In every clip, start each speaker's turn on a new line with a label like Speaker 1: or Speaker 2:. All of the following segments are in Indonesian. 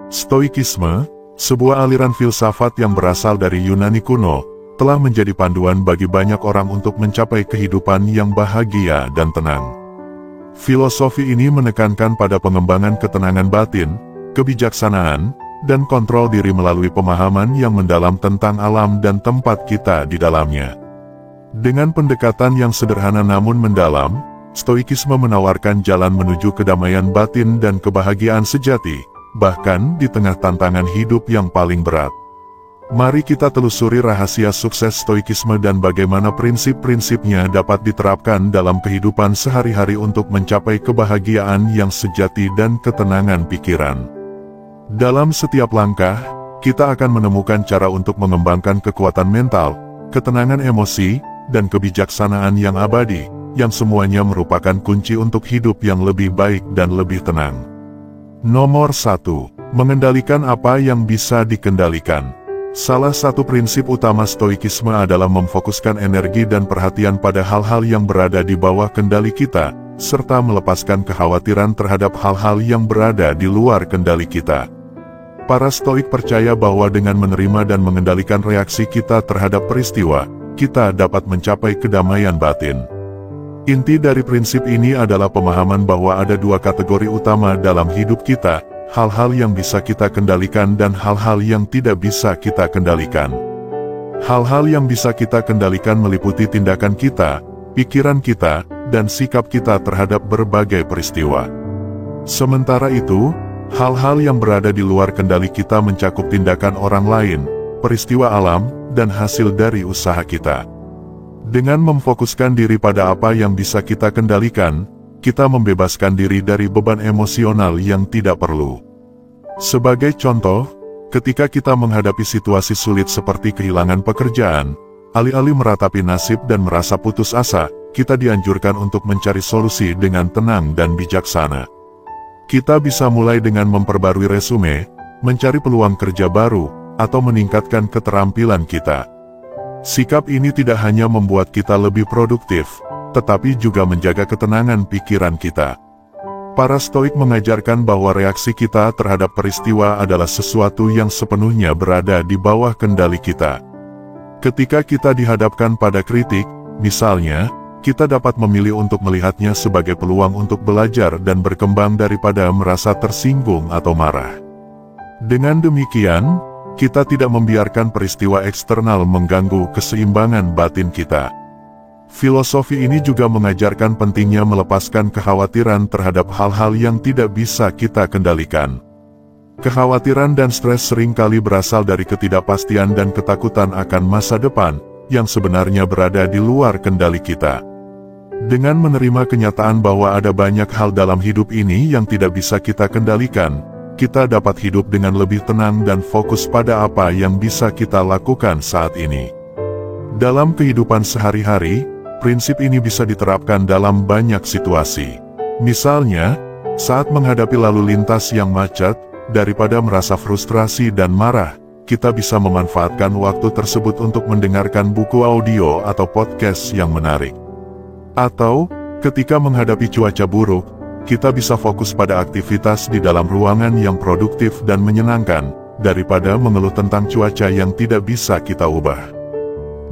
Speaker 1: Stoikisme, sebuah aliran filsafat yang berasal dari Yunani kuno, telah menjadi panduan bagi banyak orang untuk mencapai kehidupan yang bahagia dan tenang. Filosofi ini menekankan pada pengembangan ketenangan batin, kebijaksanaan, dan kontrol diri melalui pemahaman yang mendalam tentang alam dan tempat kita di dalamnya. Dengan pendekatan yang sederhana namun mendalam, Stoikisme menawarkan jalan menuju kedamaian batin dan kebahagiaan sejati, bahkan di tengah tantangan hidup yang paling berat. Mari kita telusuri rahasia sukses Stoikisme dan bagaimana prinsip-prinsipnya dapat diterapkan dalam kehidupan sehari-hari untuk mencapai kebahagiaan yang sejati dan ketenangan pikiran. Dalam setiap langkah, kita akan menemukan cara untuk mengembangkan kekuatan mental, ketenangan emosi, dan kebijaksanaan yang abadi, yang semuanya merupakan kunci untuk hidup yang lebih baik dan lebih tenang. Nomor 1. Mengendalikan apa yang bisa dikendalikan. Salah satu prinsip utama Stoikisme adalah memfokuskan energi dan perhatian pada hal-hal yang berada di bawah kendali kita, serta melepaskan kekhawatiran terhadap hal-hal yang berada di luar kendali kita. Para Stoik percaya bahwa dengan menerima dan mengendalikan reaksi kita terhadap peristiwa, kita dapat mencapai kedamaian batin. Inti dari prinsip ini adalah pemahaman bahwa ada dua kategori utama dalam hidup kita, hal-hal yang bisa kita kendalikan dan hal-hal yang tidak bisa kita kendalikan. Hal-hal yang bisa kita kendalikan meliputi tindakan kita, pikiran kita, dan sikap kita terhadap berbagai peristiwa. Sementara itu, hal-hal yang berada di luar kendali kita mencakup tindakan orang lain, peristiwa alam, dan hasil dari usaha kita. Dengan memfokuskan diri pada apa yang bisa kita kendalikan, kita membebaskan diri dari beban emosional yang tidak perlu. Sebagai contoh, ketika kita menghadapi situasi sulit seperti kehilangan pekerjaan, alih-alih meratapi nasib dan merasa putus asa, kita dianjurkan untuk mencari solusi dengan tenang dan bijaksana. Kita bisa mulai dengan memperbarui resume, mencari peluang kerja baru, atau meningkatkan keterampilan kita. Sikap ini tidak hanya membuat kita lebih produktif, tetapi juga menjaga ketenangan pikiran kita. Para Stoik mengajarkan bahwa reaksi kita terhadap peristiwa adalah sesuatu yang sepenuhnya berada di bawah kendali kita. Ketika kita dihadapkan pada kritik, misalnya, kita dapat memilih untuk melihatnya sebagai peluang untuk belajar dan berkembang daripada merasa tersinggung atau marah. Dengan demikian, kita tidak membiarkan peristiwa eksternal mengganggu keseimbangan batin kita. Filosofi ini juga mengajarkan pentingnya melepaskan kekhawatiran terhadap hal-hal yang tidak bisa kita kendalikan. Kekhawatiran dan stres seringkali berasal dari ketidakpastian dan ketakutan akan masa depan, yang sebenarnya berada di luar kendali kita. Dengan menerima kenyataan bahwa ada banyak hal dalam hidup ini yang tidak bisa kita kendalikan, kita dapat hidup dengan lebih tenang dan fokus pada apa yang bisa kita lakukan saat ini. Dalam kehidupan sehari-hari, prinsip ini bisa diterapkan dalam banyak situasi. Misalnya, saat menghadapi lalu lintas yang macet, daripada merasa frustrasi dan marah, kita bisa memanfaatkan waktu tersebut untuk mendengarkan buku audio atau podcast yang menarik. Atau, ketika menghadapi cuaca buruk, kita bisa fokus pada aktivitas di dalam ruangan yang produktif dan menyenangkan, daripada mengeluh tentang cuaca yang tidak bisa kita ubah.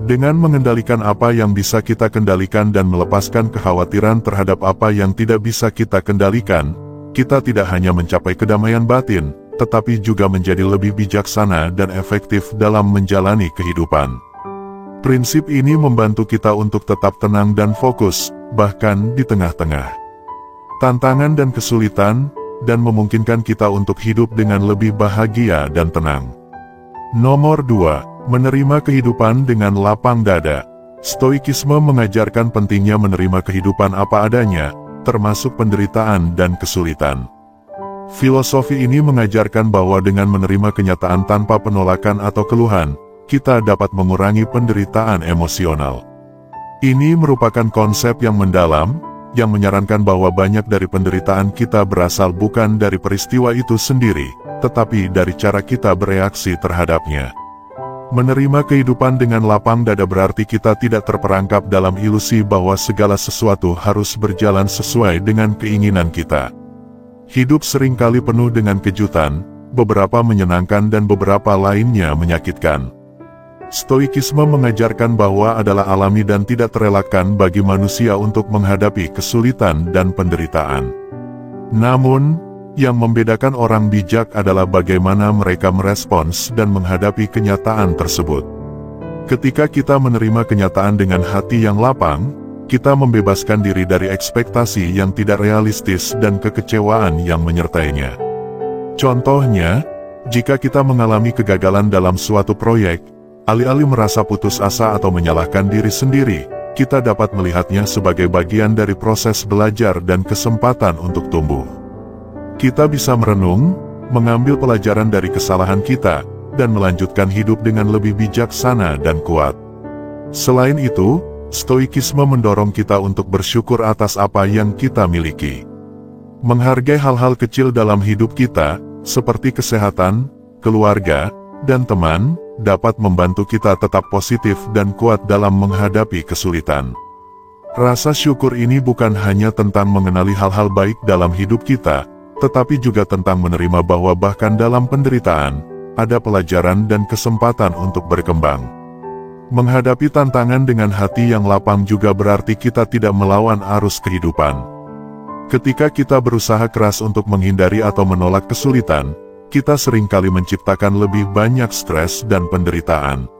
Speaker 1: Dengan mengendalikan apa yang bisa kita kendalikan dan melepaskan kekhawatiran terhadap apa yang tidak bisa kita kendalikan, kita tidak hanya mencapai kedamaian batin, tetapi juga menjadi lebih bijaksana dan efektif dalam menjalani kehidupan. Prinsip ini membantu kita untuk tetap tenang dan fokus, bahkan di tengah-tengah tantangan dan kesulitan, dan memungkinkan kita untuk hidup dengan lebih bahagia dan tenang. Nomor 2. Menerima kehidupan dengan lapang dada. Stoikisme mengajarkan pentingnya menerima kehidupan apa adanya, termasuk penderitaan dan kesulitan. Filosofi ini mengajarkan bahwa dengan menerima kenyataan tanpa penolakan atau keluhan, kita dapat mengurangi penderitaan emosional. Ini merupakan konsep yang mendalam, yang menyarankan bahwa banyak dari penderitaan kita berasal bukan dari peristiwa itu sendiri, tetapi dari cara kita bereaksi terhadapnya. Menerima kehidupan dengan lapang dada berarti kita tidak terperangkap dalam ilusi bahwa segala sesuatu harus berjalan sesuai dengan keinginan kita. Hidup seringkali penuh dengan kejutan, beberapa menyenangkan dan beberapa lainnya menyakitkan. Stoikisme mengajarkan bahwa adalah alami dan tidak terelakkan bagi manusia untuk menghadapi kesulitan dan penderitaan. Namun, yang membedakan orang bijak adalah bagaimana mereka merespons dan menghadapi kenyataan tersebut. Ketika kita menerima kenyataan dengan hati yang lapang, kita membebaskan diri dari ekspektasi yang tidak realistis dan kekecewaan yang menyertainya. Contohnya, jika kita mengalami kegagalan dalam suatu proyek, alih-alih merasa putus asa atau menyalahkan diri sendiri, kita dapat melihatnya sebagai bagian dari proses belajar dan kesempatan untuk tumbuh. Kita bisa merenung, mengambil pelajaran dari kesalahan kita, dan melanjutkan hidup dengan lebih bijaksana dan kuat. Selain itu, Stoikisme mendorong kita untuk bersyukur atas apa yang kita miliki. Menghargai hal-hal kecil dalam hidup kita, seperti kesehatan, keluarga, dan teman, dapat membantu kita tetap positif dan kuat dalam menghadapi kesulitan. Rasa syukur ini bukan hanya tentang mengenali hal-hal baik dalam hidup kita, tetapi juga tentang menerima bahwa bahkan dalam penderitaan, ada pelajaran dan kesempatan untuk berkembang. Menghadapi tantangan dengan hati yang lapang juga berarti kita tidak melawan arus kehidupan. Ketika kita berusaha keras untuk menghindari atau menolak kesulitan, kita seringkali menciptakan lebih banyak stres dan penderitaan.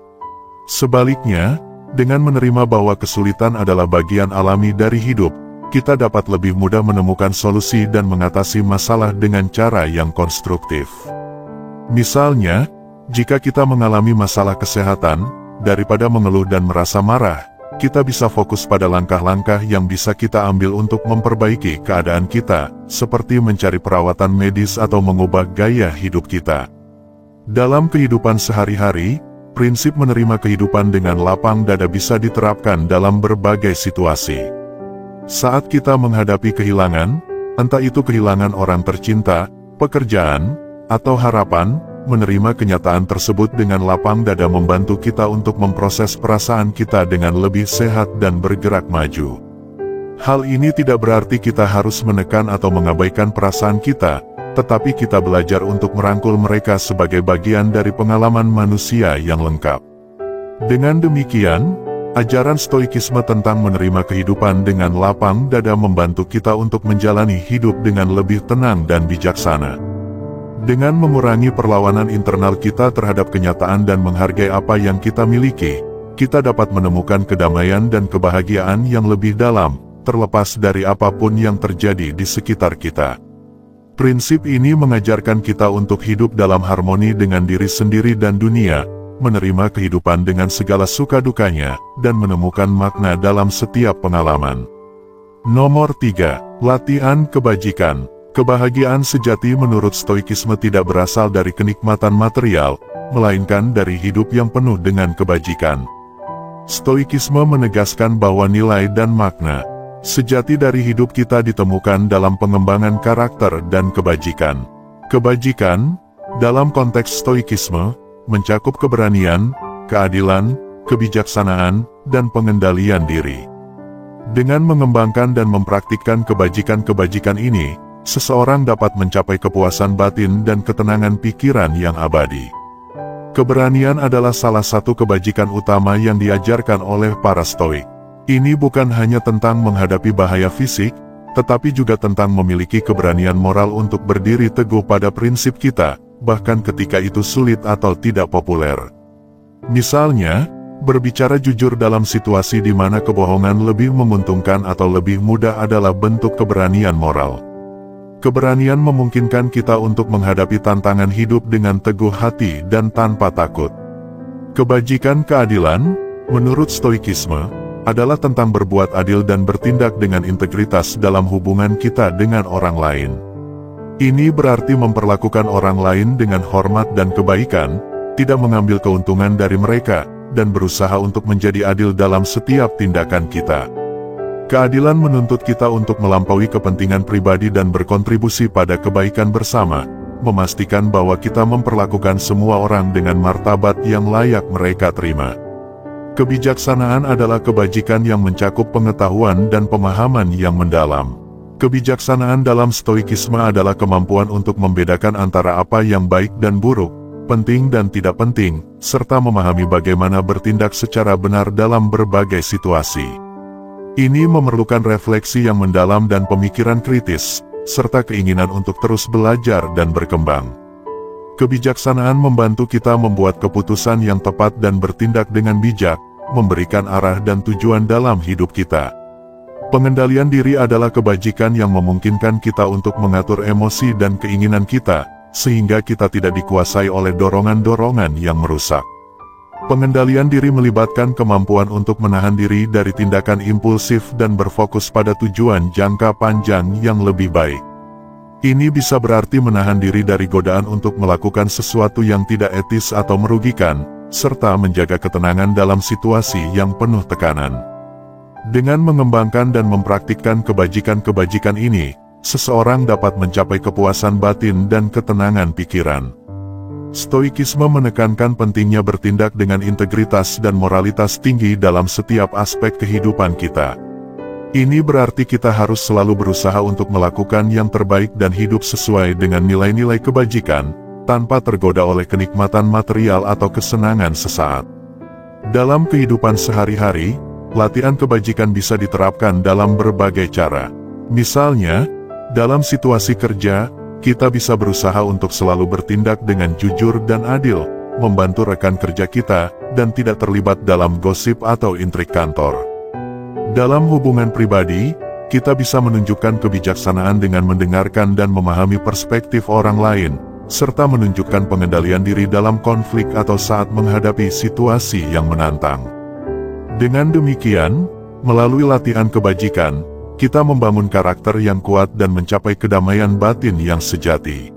Speaker 1: Sebaliknya, dengan menerima bahwa kesulitan adalah bagian alami dari hidup, kita dapat lebih mudah menemukan solusi dan mengatasi masalah dengan cara yang konstruktif. Misalnya, jika kita mengalami masalah kesehatan, daripada mengeluh dan merasa marah, kita bisa fokus pada langkah-langkah yang bisa kita ambil untuk memperbaiki keadaan kita, seperti mencari perawatan medis atau mengubah gaya hidup kita. Dalam kehidupan sehari-hari, prinsip menerima kehidupan dengan lapang dada bisa diterapkan dalam berbagai situasi. Saat kita menghadapi kehilangan, entah itu kehilangan orang tercinta, pekerjaan, atau harapan, menerima kenyataan tersebut dengan lapang dada membantu kita untuk memproses perasaan kita dengan lebih sehat dan bergerak maju. Hal ini tidak berarti kita harus menekan atau mengabaikan perasaan kita, tetapi kita belajar untuk merangkul mereka sebagai bagian dari pengalaman manusia yang lengkap. Dengan demikian, ajaran Stoikisme tentang menerima kehidupan dengan lapang dada membantu kita untuk menjalani hidup dengan lebih tenang dan bijaksana. Dengan mengurangi perlawanan internal kita terhadap kenyataan dan menghargai apa yang kita miliki, kita dapat menemukan kedamaian dan kebahagiaan yang lebih dalam, terlepas dari apapun yang terjadi di sekitar kita. Prinsip ini mengajarkan kita untuk hidup dalam harmoni dengan diri sendiri dan dunia, menerima kehidupan dengan segala suka dukanya, dan menemukan makna dalam setiap pengalaman. Nomor 3. Latihan kebajikan. Kebahagiaan sejati menurut Stoikisme tidak berasal dari kenikmatan material, melainkan dari hidup yang penuh dengan kebajikan. Stoikisme menegaskan bahwa nilai dan makna sejati dari hidup kita ditemukan dalam pengembangan karakter dan kebajikan. Kebajikan, dalam konteks Stoikisme, mencakup keberanian, keadilan, kebijaksanaan, dan pengendalian diri. Dengan mengembangkan dan mempraktikkan kebajikan-kebajikan ini, seseorang dapat mencapai kepuasan batin dan ketenangan pikiran yang abadi. Keberanian adalah salah satu kebajikan utama yang diajarkan oleh para Stoik. Ini bukan hanya tentang menghadapi bahaya fisik, tetapi juga tentang memiliki keberanian moral untuk berdiri teguh pada prinsip kita, bahkan ketika itu sulit atau tidak populer. Misalnya, berbicara jujur dalam situasi di mana kebohongan lebih menguntungkan atau lebih mudah adalah bentuk keberanian moral. Keberanian memungkinkan kita untuk menghadapi tantangan hidup dengan teguh hati dan tanpa takut. Kebajikan keadilan, menurut Stoikisme, adalah tentang berbuat adil dan bertindak dengan integritas dalam hubungan kita dengan orang lain. Ini berarti memperlakukan orang lain dengan hormat dan kebaikan, tidak mengambil keuntungan dari mereka, dan berusaha untuk menjadi adil dalam setiap tindakan kita. Keadilan menuntut kita untuk melampaui kepentingan pribadi dan berkontribusi pada kebaikan bersama, memastikan bahwa kita memperlakukan semua orang dengan martabat yang layak mereka terima. Kebijaksanaan adalah kebajikan yang mencakup pengetahuan dan pemahaman yang mendalam. Kebijaksanaan dalam stoikisme adalah kemampuan untuk membedakan antara apa yang baik dan buruk, penting dan tidak penting, serta memahami bagaimana bertindak secara benar dalam berbagai situasi. Ini memerlukan refleksi yang mendalam dan pemikiran kritis, serta keinginan untuk terus belajar dan berkembang. Kebijaksanaan membantu kita membuat keputusan yang tepat dan bertindak dengan bijak, memberikan arah dan tujuan dalam hidup kita. Pengendalian diri adalah kebajikan yang memungkinkan kita untuk mengatur emosi dan keinginan kita, sehingga kita tidak dikuasai oleh dorongan-dorongan yang merusak. Pengendalian diri melibatkan kemampuan untuk menahan diri dari tindakan impulsif dan berfokus pada tujuan jangka panjang yang lebih baik. Ini bisa berarti menahan diri dari godaan untuk melakukan sesuatu yang tidak etis atau merugikan, serta menjaga ketenangan dalam situasi yang penuh tekanan. Dengan mengembangkan dan mempraktikkan kebajikan-kebajikan ini, seseorang dapat mencapai kepuasan batin dan ketenangan pikiran. Stoikisme menekankan pentingnya bertindak dengan integritas dan moralitas tinggi dalam setiap aspek kehidupan kita. Ini berarti kita harus selalu berusaha untuk melakukan yang terbaik dan hidup sesuai dengan nilai-nilai kebajikan, tanpa tergoda oleh kenikmatan material atau kesenangan sesaat. Dalam kehidupan sehari-hari, latihan kebajikan bisa diterapkan dalam berbagai cara. Misalnya, dalam situasi kerja, kita bisa berusaha untuk selalu bertindak dengan jujur dan adil, membantu rekan kerja kita, dan tidak terlibat dalam gosip atau intrik kantor. Dalam hubungan pribadi, kita bisa menunjukkan kebijaksanaan dengan mendengarkan dan memahami perspektif orang lain, serta menunjukkan pengendalian diri dalam konflik atau saat menghadapi situasi yang menantang. Dengan demikian, melalui latihan kebajikan, kita membangun karakter yang kuat dan mencapai kedamaian batin yang sejati.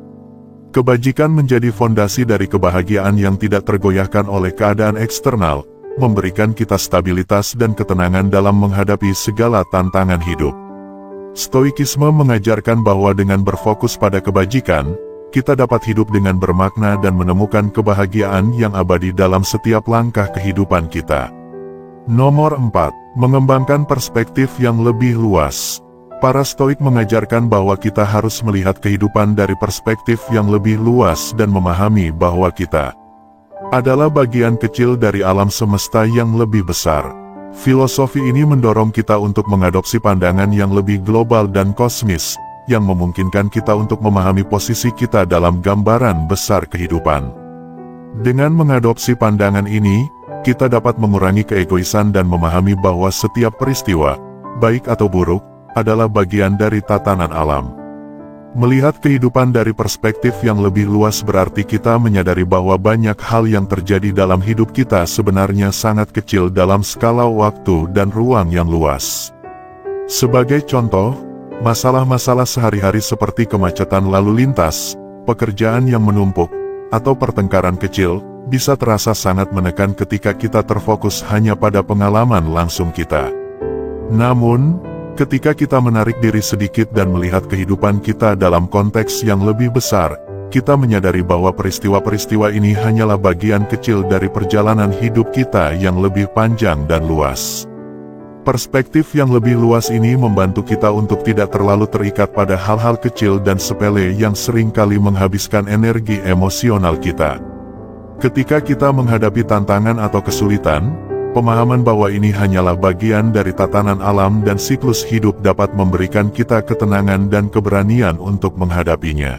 Speaker 1: Kebajikan menjadi fondasi dari kebahagiaan yang tidak tergoyahkan oleh keadaan eksternal, memberikan kita stabilitas dan ketenangan dalam menghadapi segala tantangan hidup. Stoikisme mengajarkan bahwa dengan berfokus pada kebajikan, kita dapat hidup dengan bermakna dan menemukan kebahagiaan yang abadi dalam setiap langkah kehidupan kita. Nomor 4. Mengembangkan perspektif yang lebih luas. Para Stoik mengajarkan bahwa kita harus melihat kehidupan dari perspektif yang lebih luas dan memahami bahwa kita adalah bagian kecil dari alam semesta yang lebih besar. Filosofi ini mendorong kita untuk mengadopsi pandangan yang lebih global dan kosmis, yang memungkinkan kita untuk memahami posisi kita dalam gambaran besar kehidupan. Dengan mengadopsi pandangan ini, kita dapat mengurangi keegoisan dan memahami bahwa setiap peristiwa, baik atau buruk, adalah bagian dari tatanan alam. Melihat kehidupan dari perspektif yang lebih luas berarti kita menyadari bahwa banyak hal yang terjadi dalam hidup kita sebenarnya sangat kecil dalam skala waktu dan ruang yang luas. Sebagai contoh, masalah-masalah sehari-hari seperti kemacetan lalu lintas, pekerjaan yang menumpuk, atau pertengkaran kecil, bisa terasa sangat menekan ketika kita terfokus hanya pada pengalaman langsung kita. Namun, ketika kita menarik diri sedikit dan melihat kehidupan kita dalam konteks yang lebih besar, kita menyadari bahwa peristiwa-peristiwa ini hanyalah bagian kecil dari perjalanan hidup kita yang lebih panjang dan luas. Perspektif yang lebih luas ini membantu kita untuk tidak terlalu terikat pada hal-hal kecil dan sepele yang seringkali menghabiskan energi emosional kita. Ketika kita menghadapi tantangan atau kesulitan, pemahaman bahwa ini hanyalah bagian dari tatanan alam dan siklus hidup dapat memberikan kita ketenangan dan keberanian untuk menghadapinya.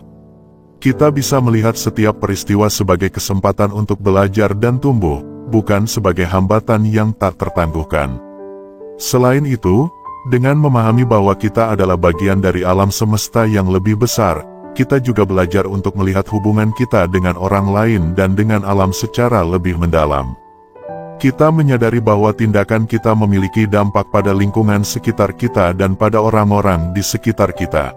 Speaker 1: Kita bisa melihat setiap peristiwa sebagai kesempatan untuk belajar dan tumbuh, bukan sebagai hambatan yang tak tertangguhkan. Selain itu, dengan memahami bahwa kita adalah bagian dari alam semesta yang lebih besar, kita juga belajar untuk melihat hubungan kita dengan orang lain dan dengan alam secara lebih mendalam. Kita menyadari bahwa tindakan kita memiliki dampak pada lingkungan sekitar kita dan pada orang-orang di sekitar kita.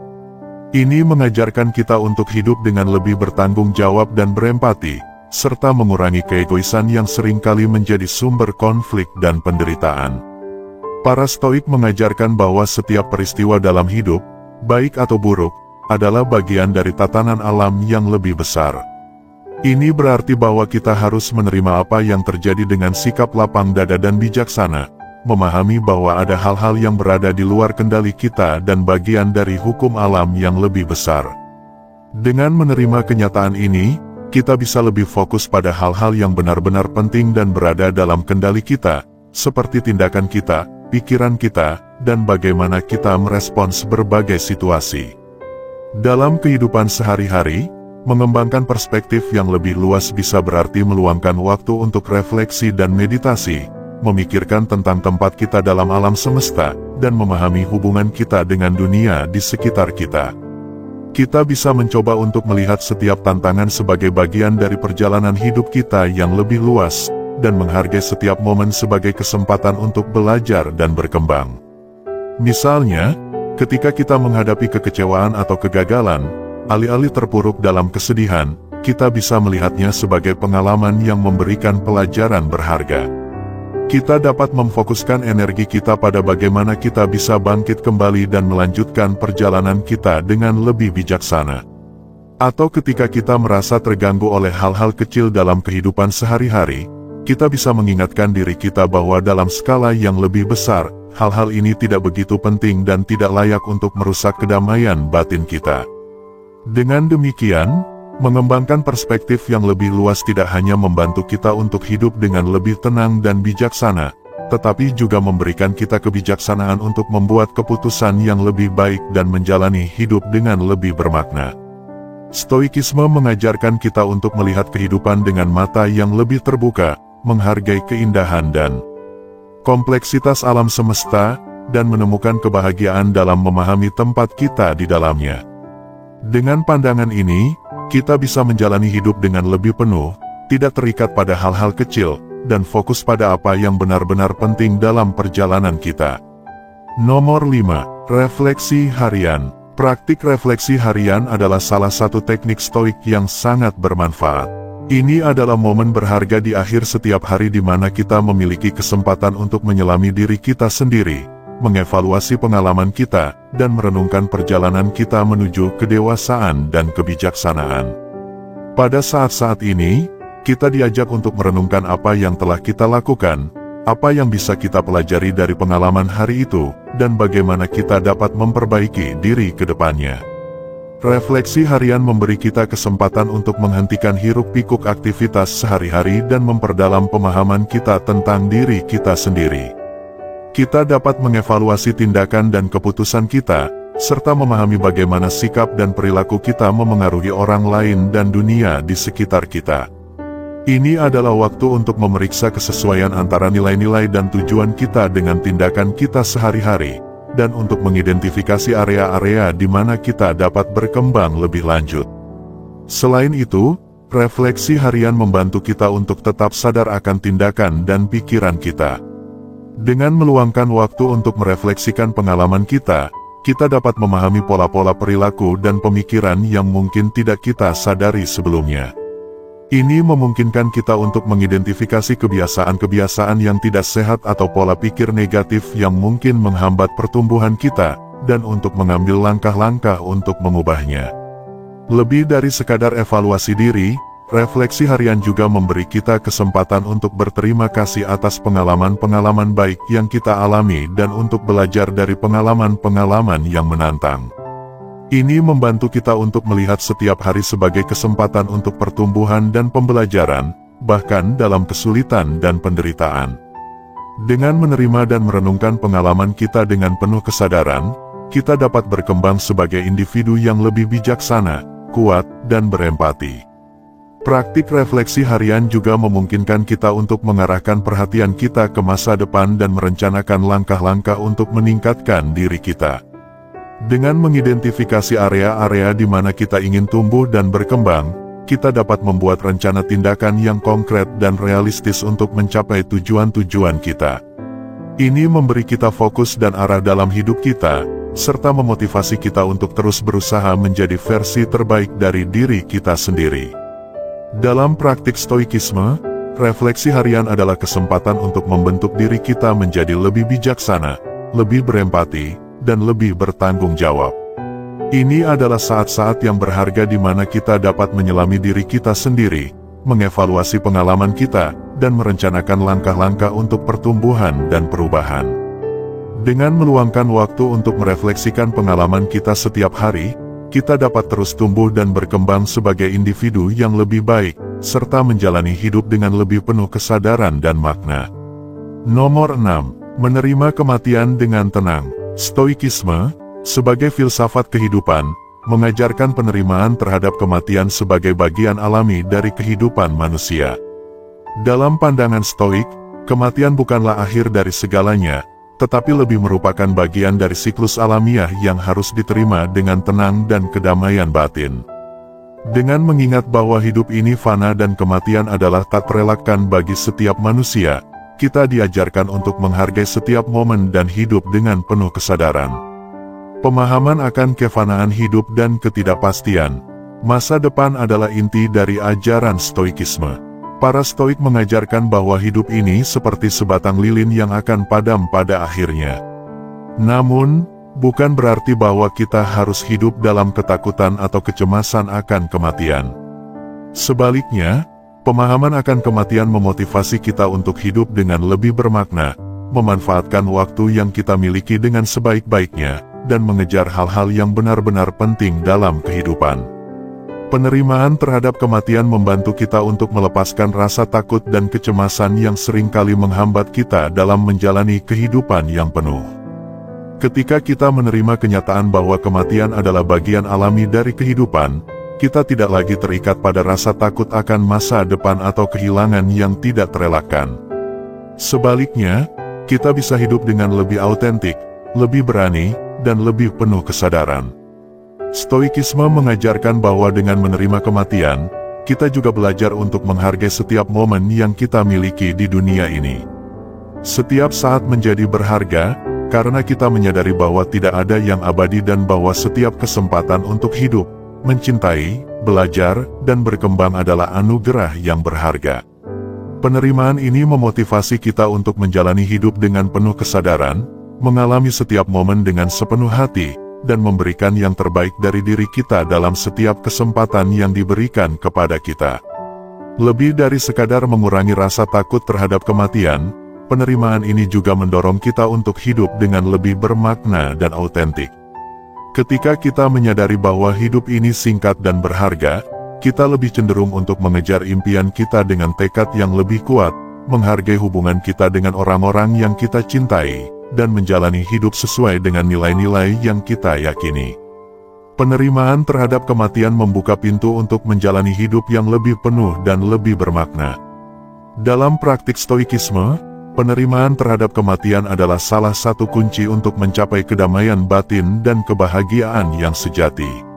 Speaker 1: Ini mengajarkan kita untuk hidup dengan lebih bertanggung jawab dan berempati, serta mengurangi keegoisan yang seringkali menjadi sumber konflik dan penderitaan. Para Stoik mengajarkan bahwa setiap peristiwa dalam hidup, baik atau buruk, adalah bagian dari tatanan alam yang lebih besar. Ini berarti bahwa kita harus menerima apa yang terjadi dengan sikap lapang dada dan bijaksana, memahami bahwa ada hal-hal yang berada di luar kendali kita dan bagian dari hukum alam yang lebih besar. Dengan menerima kenyataan ini, kita bisa lebih fokus pada hal-hal yang benar-benar penting dan berada dalam kendali kita, seperti tindakan kita, pikiran kita, dan bagaimana kita merespons berbagai situasi. Dalam kehidupan sehari-hari, mengembangkan perspektif yang lebih luas bisa berarti meluangkan waktu untuk refleksi dan meditasi, memikirkan tentang tempat kita dalam alam semesta, dan memahami hubungan kita dengan dunia di sekitar kita. Kita bisa mencoba untuk melihat setiap tantangan sebagai bagian dari perjalanan hidup kita yang lebih luas, dan menghargai setiap momen sebagai kesempatan untuk belajar dan berkembang. Misalnya, ketika kita menghadapi kekecewaan atau kegagalan, alih-alih terpuruk dalam kesedihan, kita bisa melihatnya sebagai pengalaman yang memberikan pelajaran berharga. Kita dapat memfokuskan energi kita pada bagaimana kita bisa bangkit kembali dan melanjutkan perjalanan kita dengan lebih bijaksana. Atau ketika kita merasa terganggu oleh hal-hal kecil dalam kehidupan sehari-hari, kita bisa mengingatkan diri kita bahwa dalam skala yang lebih besar, hal-hal ini tidak begitu penting dan tidak layak untuk merusak kedamaian batin kita. Dengan demikian, mengembangkan perspektif yang lebih luas tidak hanya membantu kita untuk hidup dengan lebih tenang dan bijaksana, tetapi juga memberikan kita kebijaksanaan untuk membuat keputusan yang lebih baik dan menjalani hidup dengan lebih bermakna. Stoikisme mengajarkan kita untuk melihat kehidupan dengan mata yang lebih terbuka, menghargai keindahan dan kompleksitas alam semesta, dan menemukan kebahagiaan dalam memahami tempat kita di dalamnya. Dengan pandangan ini, kita bisa menjalani hidup dengan lebih penuh, tidak terikat pada hal-hal kecil, dan fokus pada apa yang benar-benar penting dalam perjalanan kita. Nomor 5. Refleksi harian. Praktik refleksi harian adalah salah satu teknik stoik yang sangat bermanfaat. Ini adalah momen berharga di akhir setiap hari di mana kita memiliki kesempatan untuk menyelami diri kita sendiri, mengevaluasi pengalaman kita, dan merenungkan perjalanan kita menuju kedewasaan dan kebijaksanaan. Pada saat-saat ini, kita diajak untuk merenungkan apa yang telah kita lakukan, apa yang bisa kita pelajari dari pengalaman hari itu, dan bagaimana kita dapat memperbaiki diri ke depannya. Refleksi harian memberi kita kesempatan untuk menghentikan hiruk-pikuk aktivitas sehari-hari dan memperdalam pemahaman kita tentang diri kita sendiri. Kita dapat mengevaluasi tindakan dan keputusan kita, serta memahami bagaimana sikap dan perilaku kita memengaruhi orang lain dan dunia di sekitar kita. Ini adalah waktu untuk memeriksa kesesuaian antara nilai-nilai dan tujuan kita dengan tindakan kita sehari-hari, dan untuk mengidentifikasi area-area di mana kita dapat berkembang lebih lanjut. Selain itu, refleksi harian membantu kita untuk tetap sadar akan tindakan dan pikiran kita. Dengan meluangkan waktu untuk merefleksikan pengalaman kita, kita dapat memahami pola-pola perilaku dan pemikiran yang mungkin tidak kita sadari sebelumnya. Ini memungkinkan kita untuk mengidentifikasi kebiasaan-kebiasaan yang tidak sehat atau pola pikir negatif yang mungkin menghambat pertumbuhan kita, dan untuk mengambil langkah-langkah untuk mengubahnya. Lebih dari sekadar evaluasi diri, refleksi harian juga memberi kita kesempatan untuk berterima kasih atas pengalaman-pengalaman baik yang kita alami dan untuk belajar dari pengalaman-pengalaman yang menantang. Ini membantu kita untuk melihat setiap hari sebagai kesempatan untuk pertumbuhan dan pembelajaran, bahkan dalam kesulitan dan penderitaan. Dengan menerima dan merenungkan pengalaman kita dengan penuh kesadaran, kita dapat berkembang sebagai individu yang lebih bijaksana, kuat, dan berempati. Praktik refleksi harian juga memungkinkan kita untuk mengarahkan perhatian kita ke masa depan dan merencanakan langkah-langkah untuk meningkatkan diri kita. Dengan mengidentifikasi area-area di mana kita ingin tumbuh dan berkembang, kita dapat membuat rencana tindakan yang konkret dan realistis untuk mencapai tujuan-tujuan kita. Ini memberi kita fokus dan arah dalam hidup kita, serta memotivasi kita untuk terus berusaha menjadi versi terbaik dari diri kita sendiri. Dalam praktik stoikisme, refleksi harian adalah kesempatan untuk membentuk diri kita menjadi lebih bijaksana, lebih berempati, dan lebih bertanggung jawab. Ini adalah saat-saat yang berharga di mana kita dapat menyelami diri kita sendiri, mengevaluasi pengalaman kita, dan merencanakan langkah-langkah untuk pertumbuhan dan perubahan. Dengan meluangkan waktu untuk merefleksikan pengalaman kita setiap hari, kita dapat terus tumbuh dan berkembang sebagai individu yang lebih baik, serta menjalani hidup dengan lebih penuh kesadaran dan makna. Nomor 6. Menerima kematian dengan tenang. Stoikisme, sebagai filsafat kehidupan, mengajarkan penerimaan terhadap kematian sebagai bagian alami dari kehidupan manusia. Dalam pandangan Stoik, kematian bukanlah akhir dari segalanya, tetapi lebih merupakan bagian dari siklus alamiah yang harus diterima dengan tenang dan kedamaian batin. Dengan mengingat bahwa hidup ini fana dan kematian adalah tak terelakkan bagi setiap manusia, kita diajarkan untuk menghargai setiap momen dan hidup dengan penuh kesadaran. Pemahaman akan kefanaan hidup dan ketidakpastian masa depan adalah inti dari ajaran Stoikisme. Para Stoik mengajarkan bahwa hidup ini seperti sebatang lilin yang akan padam pada akhirnya. Namun, bukan berarti bahwa kita harus hidup dalam ketakutan atau kecemasan akan kematian. Sebaliknya, pemahaman akan kematian memotivasi kita untuk hidup dengan lebih bermakna, memanfaatkan waktu yang kita miliki dengan sebaik-baiknya, dan mengejar hal-hal yang benar-benar penting dalam kehidupan. Penerimaan terhadap kematian membantu kita untuk melepaskan rasa takut dan kecemasan yang seringkali menghambat kita dalam menjalani kehidupan yang penuh. Ketika kita menerima kenyataan bahwa kematian adalah bagian alami dari kehidupan, kita tidak lagi terikat pada rasa takut akan masa depan atau kehilangan yang tidak terelakkan. Sebaliknya, kita bisa hidup dengan lebih autentik, lebih berani, dan lebih penuh kesadaran. Stoikisme mengajarkan bahwa dengan menerima kematian, kita juga belajar untuk menghargai setiap momen yang kita miliki di dunia ini. Setiap saat menjadi berharga, karena kita menyadari bahwa tidak ada yang abadi dan bahwa setiap kesempatan untuk hidup, mencintai, belajar, dan berkembang adalah anugerah yang berharga. Penerimaan ini memotivasi kita untuk menjalani hidup dengan penuh kesadaran, mengalami setiap momen dengan sepenuh hati, dan memberikan yang terbaik dari diri kita dalam setiap kesempatan yang diberikan kepada kita. Lebih dari sekadar mengurangi rasa takut terhadap kematian, penerimaan ini juga mendorong kita untuk hidup dengan lebih bermakna dan autentik. Ketika kita menyadari bahwa hidup ini singkat dan berharga, kita lebih cenderung untuk mengejar impian kita dengan tekad yang lebih kuat, menghargai hubungan kita dengan orang-orang yang kita cintai, dan menjalani hidup sesuai dengan nilai-nilai yang kita yakini. Penerimaan terhadap kematian membuka pintu untuk menjalani hidup yang lebih penuh dan lebih bermakna. Dalam praktik Stoikisme, penerimaan terhadap kematian adalah salah satu kunci untuk mencapai kedamaian batin dan kebahagiaan yang sejati.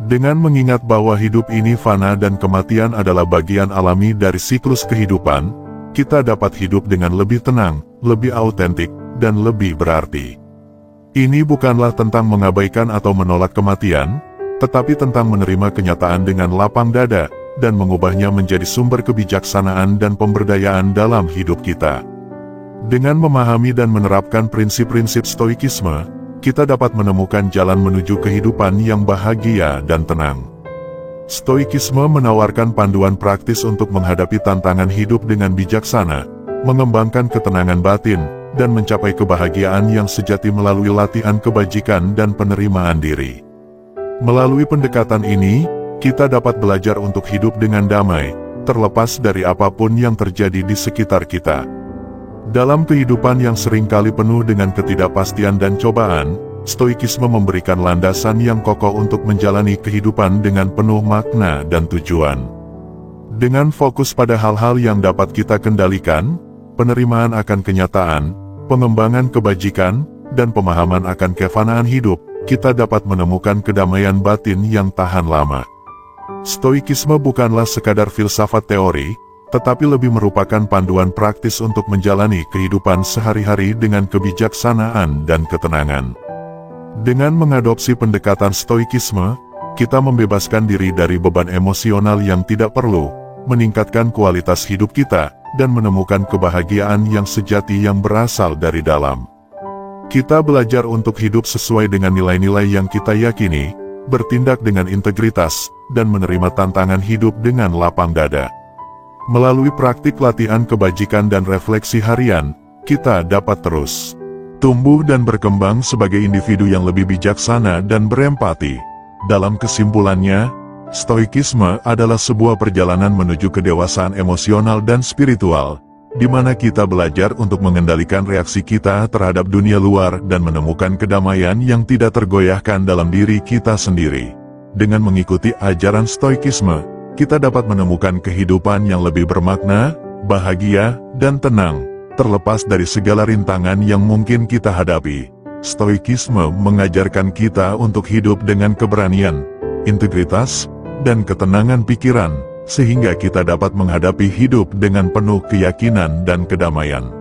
Speaker 1: Dengan mengingat bahwa hidup ini fana dan kematian adalah bagian alami dari siklus kehidupan, kita dapat hidup dengan lebih tenang, lebih autentik, dan lebih berarti. Ini bukanlah tentang mengabaikan atau menolak kematian, tetapi tentang menerima kenyataan dengan lapang dada, dan mengubahnya menjadi sumber kebijaksanaan dan pemberdayaan dalam hidup kita. Dengan memahami dan menerapkan prinsip-prinsip Stoikisme, kita dapat menemukan jalan menuju kehidupan yang bahagia dan tenang. Stoikisme menawarkan panduan praktis untuk menghadapi tantangan hidup dengan bijaksana, mengembangkan ketenangan batin, dan mencapai kebahagiaan yang sejati melalui latihan kebajikan dan penerimaan diri. Melalui pendekatan ini, kita dapat belajar untuk hidup dengan damai, terlepas dari apapun yang terjadi di sekitar kita. Dalam kehidupan yang seringkali penuh dengan ketidakpastian dan cobaan, Stoikisme memberikan landasan yang kokoh untuk menjalani kehidupan dengan penuh makna dan tujuan. Dengan fokus pada hal-hal yang dapat kita kendalikan, penerimaan akan kenyataan, pengembangan kebajikan, dan pemahaman akan kefanaan hidup, kita dapat menemukan kedamaian batin yang tahan lama. Stoikisme bukanlah sekadar filsafat teori, tetapi lebih merupakan panduan praktis untuk menjalani kehidupan sehari-hari dengan kebijaksanaan dan ketenangan. Dengan mengadopsi pendekatan Stoikisme, kita membebaskan diri dari beban emosional yang tidak perlu, meningkatkan kualitas hidup kita, dan menemukan kebahagiaan yang sejati yang berasal dari dalam. Kita belajar untuk hidup sesuai dengan nilai-nilai yang kita yakini, bertindak dengan integritas, dan menerima tantangan hidup dengan lapang dada. Melalui praktik latihan kebajikan dan refleksi harian, kita dapat terus tumbuh dan berkembang sebagai individu yang lebih bijaksana dan berempati. Dalam kesimpulannya, stoikisme adalah sebuah perjalanan menuju kedewasaan emosional dan spiritual, di mana kita belajar untuk mengendalikan reaksi kita terhadap dunia luar dan menemukan kedamaian yang tidak tergoyahkan dalam diri kita sendiri. Dengan mengikuti ajaran stoikisme, kita dapat menemukan kehidupan yang lebih bermakna, bahagia, dan tenang, terlepas dari segala rintangan yang mungkin kita hadapi. Stoikisme mengajarkan kita untuk hidup dengan keberanian, integritas, dan ketenangan pikiran, sehingga kita dapat menghadapi hidup dengan penuh keyakinan dan kedamaian.